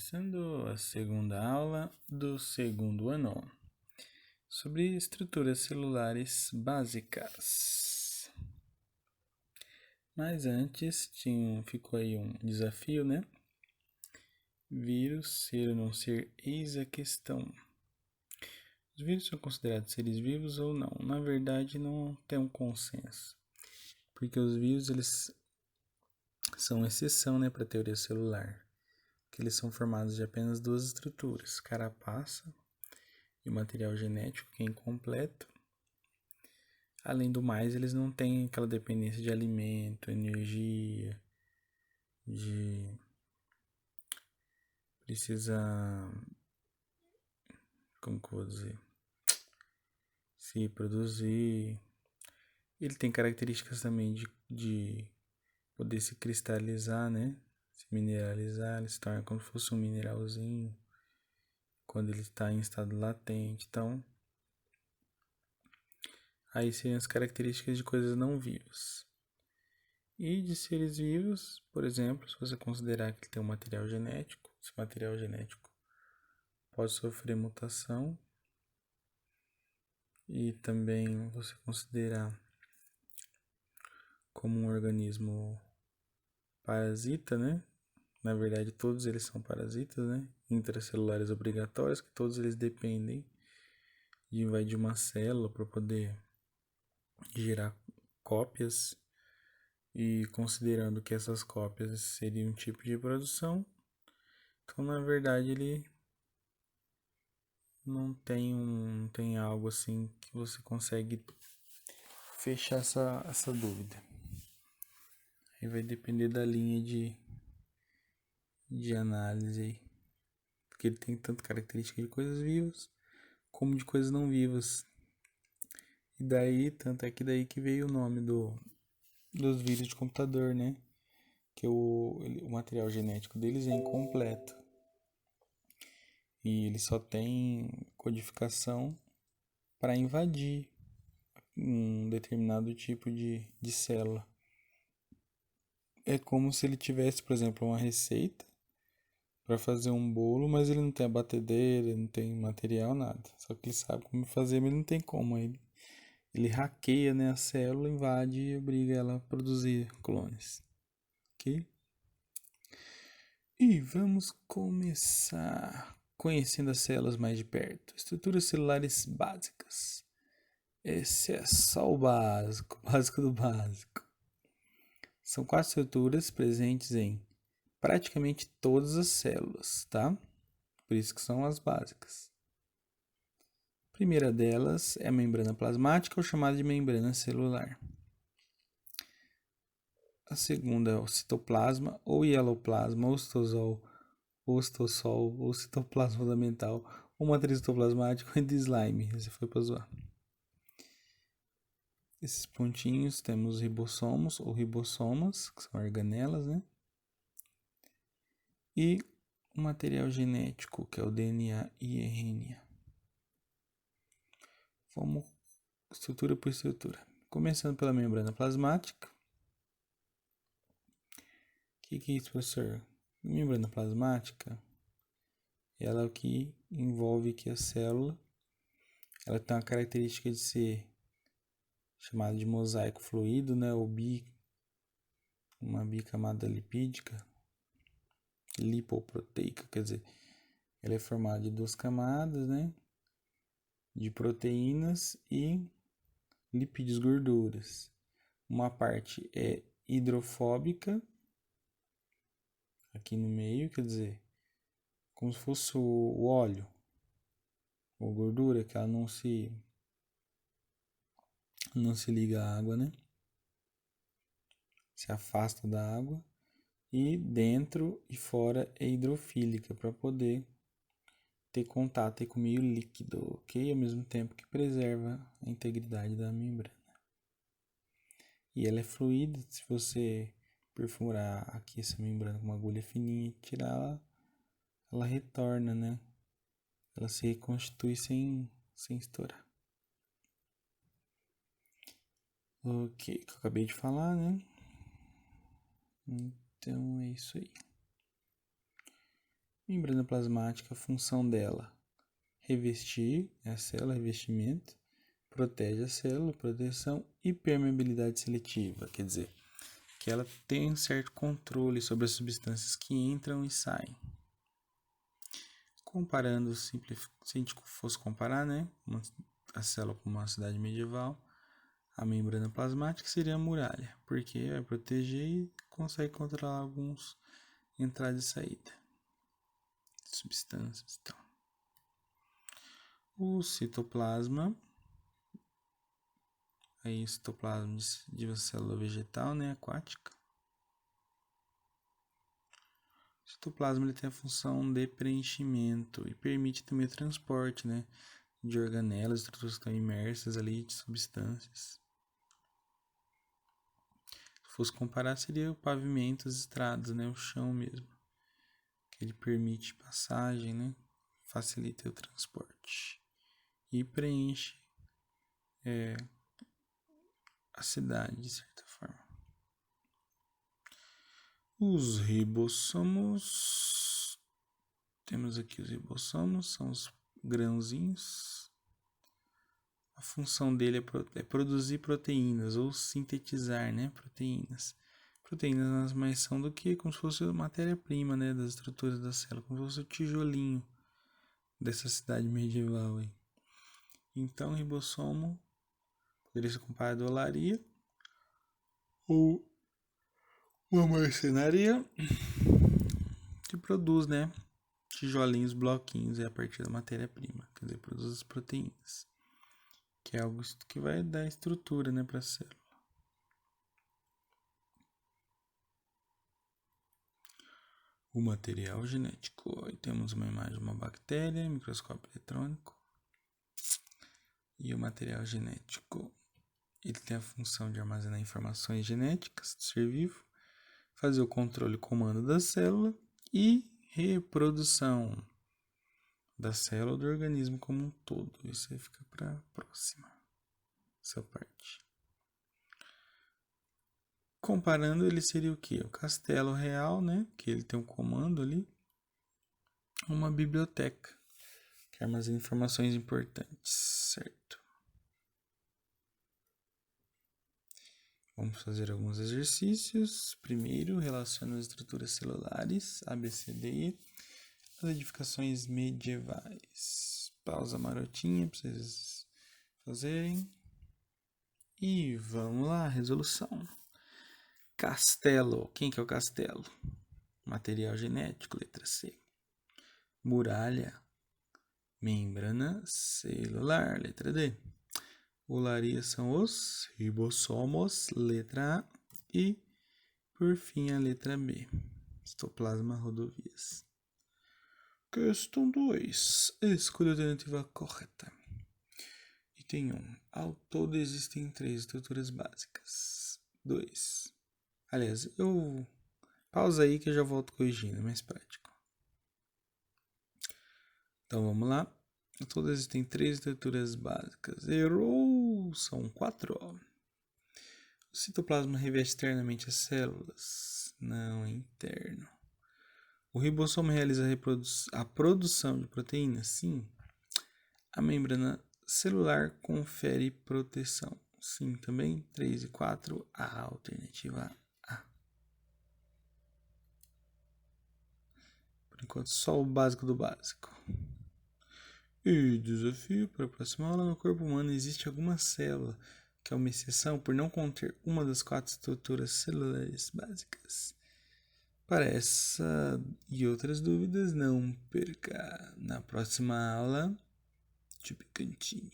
Começando a segunda aula do segundo ano sobre estruturas celulares básicas. Mas antes ficou aí um desafio, né? Vírus ser ou não ser, eis a questão. Os vírus são considerados seres vivos ou não? Na verdade, não tem um consenso, porque os vírus eles são exceção, né, para a teoria celular, que eles são formados de apenas duas estruturas, carapaça e o material genético, que é incompleto. Além do mais, eles não têm aquela dependência de alimento, energia, de precisa, como que eu vou dizer, se produzir. Ele tem características também de poder se cristalizar, né? Se mineralizar, ele se torna como se fosse um mineralzinho quando ele está em estado latente. Então, aí seriam as características de coisas não vivas. E de seres vivos, por exemplo, se você considerar que ele tem um material genético, esse material genético pode sofrer mutação, e também você considerar como um organismo parasita, né? Na verdade, todos eles são parasitas, né? Intracelulares obrigatórios, que todos eles dependem de invadir uma célula para poder gerar cópias. E considerando que essas cópias seriam um tipo de produção, então na verdade ele não tem algo assim que você consegue fechar essa dúvida. Aí vai depender da linha de análise aí. Porque ele tem tanto característica de coisas vivas como de coisas não vivas. E daí, tanto é que daí que veio o nome dos vírus de computador, né? Que o material genético deles é incompleto. E ele só tem codificação para invadir um determinado tipo de célula. É como se ele tivesse, por exemplo, uma receita para fazer um bolo, mas ele não tem a batedeira, ele não tem material, nada. Só que ele sabe como fazer, mas não tem como. Ele hackeia, né, a célula, invade e obriga ela a produzir clones. Ok? E vamos começar conhecendo as células mais de perto. Estruturas celulares básicas. Esse é só o básico, básico do básico. São quatro estruturas presentes em praticamente todas as células, tá? Por isso que são as básicas. A primeira delas é a membrana plasmática, ou chamada de membrana celular. A segunda é o citoplasma, ou hieloplasma, ou ostossol, ou citoplasma fundamental, ou matriz citoplasmática, ou de slime. Esse foi para zoar. Esses pontinhos temos ribossomos ou ribossomas, que são organelas, né? E o material genético, que é o DNA e RNA. Vamos estrutura por estrutura. Começando pela membrana plasmática. O que é isso, professor? Membrana plasmática, ela é o que envolve que a célula, ela tem uma característica de ser chamada de mosaico fluido, né? Ou uma bicamada lipídica, lipoproteica, quer dizer, ela é formada de duas camadas, né? De proteínas e lipídios, gorduras. Uma parte é hidrofóbica, aqui no meio, quer dizer, como se fosse o óleo ou gordura, que ela não se liga à água, né? Se afasta da água. E dentro e fora é hidrofílica, para poder ter contato com o meio líquido, ok? Ao mesmo tempo que preserva a integridade da membrana. E ela é fluida, se você perfurar aqui essa membrana com uma agulha fininha e tirar ela retorna, né? Ela se reconstitui sem estourar. Ok, que eu acabei de falar, né? Então é isso aí. Membrana plasmática, a função dela, revestir a célula, revestimento, protege a célula, proteção e permeabilidade seletiva, quer dizer, que ela tem um certo controle sobre as substâncias que entram e saem. Comparando, se a gente fosse comparar, né, a célula com uma cidade medieval, a membrana plasmática seria a muralha, porque vai proteger e consegue controlar alguns entrada e saída, substâncias e tal. O citoplasma, aí o citoplasma de uma célula vegetal, né, aquática. O citoplasma ele tem a função de preenchimento e permite também o transporte, né, de organelas, estruturas que estão imersas ali de substâncias. Se fosse comparar, seria o pavimento, as estradas, né, o chão mesmo, que ele permite passagem, né, facilita o transporte e preenche a cidade, de certa forma. Os ribossomos. Temos aqui os ribossomos, são os grãozinhos. A função dele é produzir proteínas ou sintetizar, né, proteínas. Proteínas nada mais são do que como se fosse a matéria-prima, né, das estruturas da célula, como se fosse o tijolinho dessa cidade medieval aí. Então, o ribossomo poderia ser comparado à olaria ou uma marcenaria que produz, né, tijolinhos, bloquinhos a partir da matéria-prima, quer dizer, produz as proteínas, que é algo que vai dar estrutura, né, para a célula. O material genético. Aí temos uma imagem de uma bactéria, microscópio eletrônico. E o material genético, ele tem a função de armazenar informações genéticas do ser vivo, fazer o controle e comando da célula e reprodução da célula do organismo como um todo. Isso aí fica para a próxima, essa parte. Comparando, ele seria o quê? O castelo real, né? Que ele tem um comando ali. Uma biblioteca, que armazena informações importantes, certo? Vamos fazer alguns exercícios. Primeiro, relaciona as estruturas celulares, ABCD, as edificações medievais. Pausa marotinha para vocês fazerem. E vamos lá, resolução. Castelo. Quem que é o castelo? Material genético, letra C. Muralha. Membrana celular, letra D. Olaria são os ribossomos, letra A. E, por fim, a letra B. Citoplasma, rodovias. Questão 2. Escolha a alternativa correta. Item 1. Ao todo existem 3 estruturas básicas. 2. Aliás, eu pausa aí que eu já volto corrigindo, é mais prático. Então vamos lá. Ao todo existem 3 estruturas básicas. Errou! São 4. O citoplasma reveste externamente as células? Não, é interno. O ribossomo realiza a produção de proteínas? Sim. A membrana celular confere proteção? Sim, também. 3 e 4, a alternativa A. Por enquanto, só o básico do básico. E desafio para a próxima aula: no corpo humano existe alguma célula que é uma exceção por não conter uma das 4 estruturas celulares básicas. Para essa e outras dúvidas, não perca na próxima aula de Picantinho.